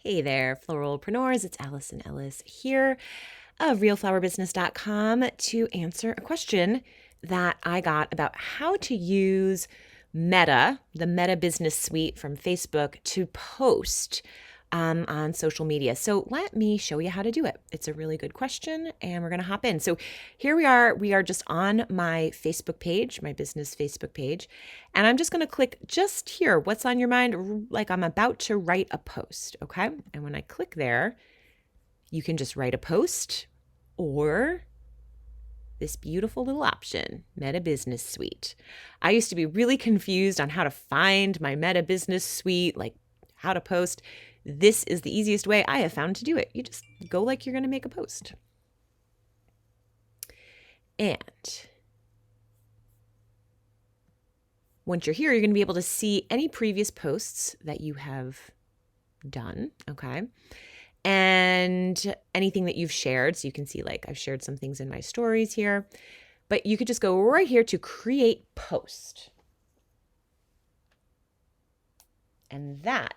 Hey there, Floralpreneurs. It's Alison Ellis here of realflowerbusiness.com to answer a question that I got about how to use Meta, the Meta Business Suite from Facebook, to post on social media. So let me show you how to do it. It's a really good question, and we're going to hop in. So here we are. We are just on my Facebook page, my business Facebook page, and I'm just going to click just here. What's on your mind? Like I'm about to write a post, okay? And when I click there, you can just write a post or this beautiful little option, Meta Business Suite. I used to be really confused on how to find my Meta Business Suite, like how to post. This is the easiest way I have found to do it. You just go like you're going to make a post. And once you're here, you're going to be able to see any previous posts that you have done, okay? And anything that you've shared. So you can see like I've shared some things in my stories here, but you could just go right here to create post. And that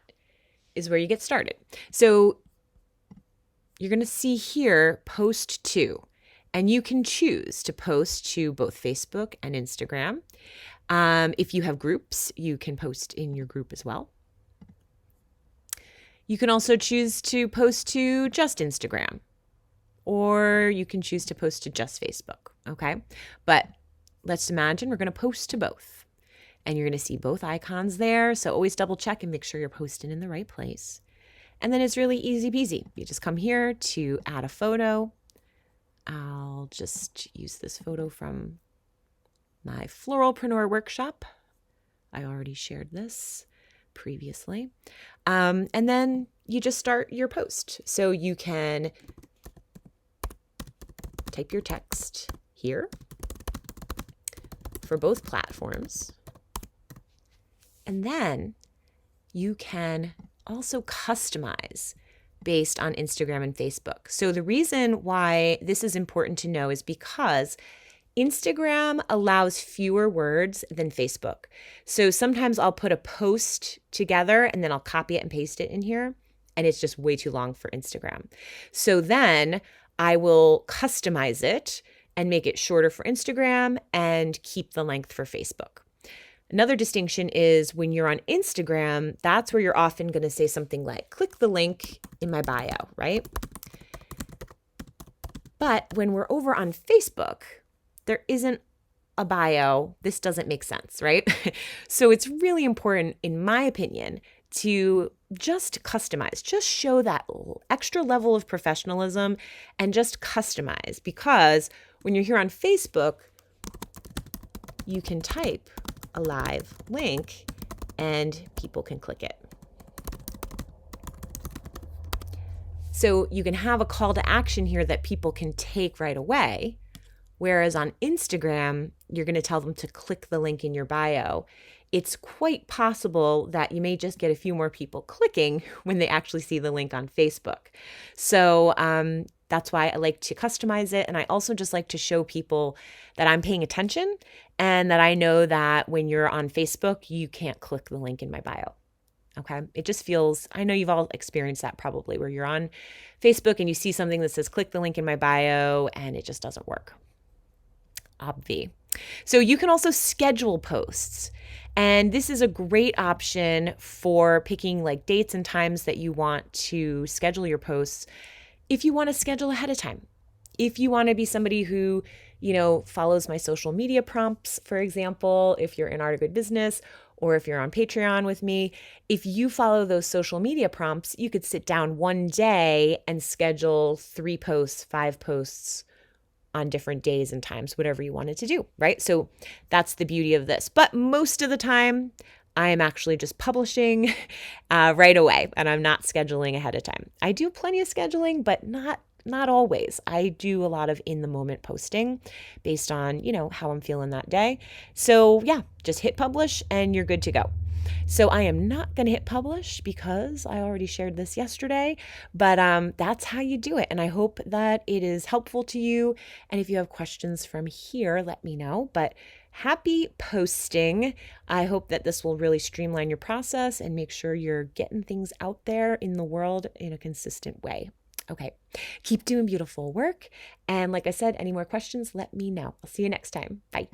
is where you get started. So you're going to see here, post to, and you can choose to post to both Facebook and Instagram. If you have groups, you can post in your group as well. You can also choose to post to just Instagram, or you can choose to post to just Facebook, okay? But let's imagine we're going to post to both. And you're going to see both icons there. So always double check and make sure you're posting in the right place. And then it's really easy peasy. You just come here to add a photo. I'll just use this photo from my Floralpreneur workshop. I already shared this previously. And then you just start your post. So you can type your text here for both platforms. And then you can also customize based on Instagram and Facebook. So the reason why this is important to know is because Instagram allows fewer words than Facebook. So sometimes I'll put a post together and then I'll copy it and paste it in here, and it's just way too long for Instagram. So then I will customize it and make it shorter for Instagram and keep the length for Facebook. Another distinction is when you're on Instagram, that's where you're often going to say something like, click the link in my bio, right? But when we're over on Facebook, there isn't a bio. This doesn't make sense, right? So it's really important, in my opinion, to just customize, just show that extra level of professionalism and just customize, because when you're here on Facebook, you can type a live link and people can click it. So you can have a call to action here that people can take right away. Whereas on Instagram, you're going to tell them to click the link in your bio. It's quite possible that you may just get a few more people clicking when they actually see the link on Facebook. So that's why I like to customize it. And I also just like to show people that I'm paying attention and that I know that when you're on Facebook, you can't click the link in my bio. Okay. It just feels, I know you've all experienced that probably, where you're on Facebook and you see something that says click the link in my bio and it just doesn't work. Obvi. So you can also schedule posts. And this is a great option for picking like dates and times that you want to schedule your posts. If you want to schedule ahead of time, if you want to be somebody who, follows my social media prompts, for example, if you're in Art of Good Business, or if you're on Patreon with me, if you follow those social media prompts, you could sit down one day and schedule 3 posts, 5 posts on different days and times, whatever you wanted to do, right? So that's the beauty of this. But most of the time, I am actually just publishing right away, and I'm not scheduling ahead of time. I do plenty of scheduling, but not always. I do a lot of in-the-moment posting based on, how I'm feeling that day. So yeah, just hit publish and you're good to go. So I am not going to hit publish because I already shared this yesterday, but that's how you do it. And I hope that it is helpful to you. And if you have questions from here, let me know. But happy posting. I hope that this will really streamline your process and make sure you're getting things out there in the world in a consistent way. Okay, keep doing beautiful work. And like I said, any more questions, let me know. I'll see you next time. Bye.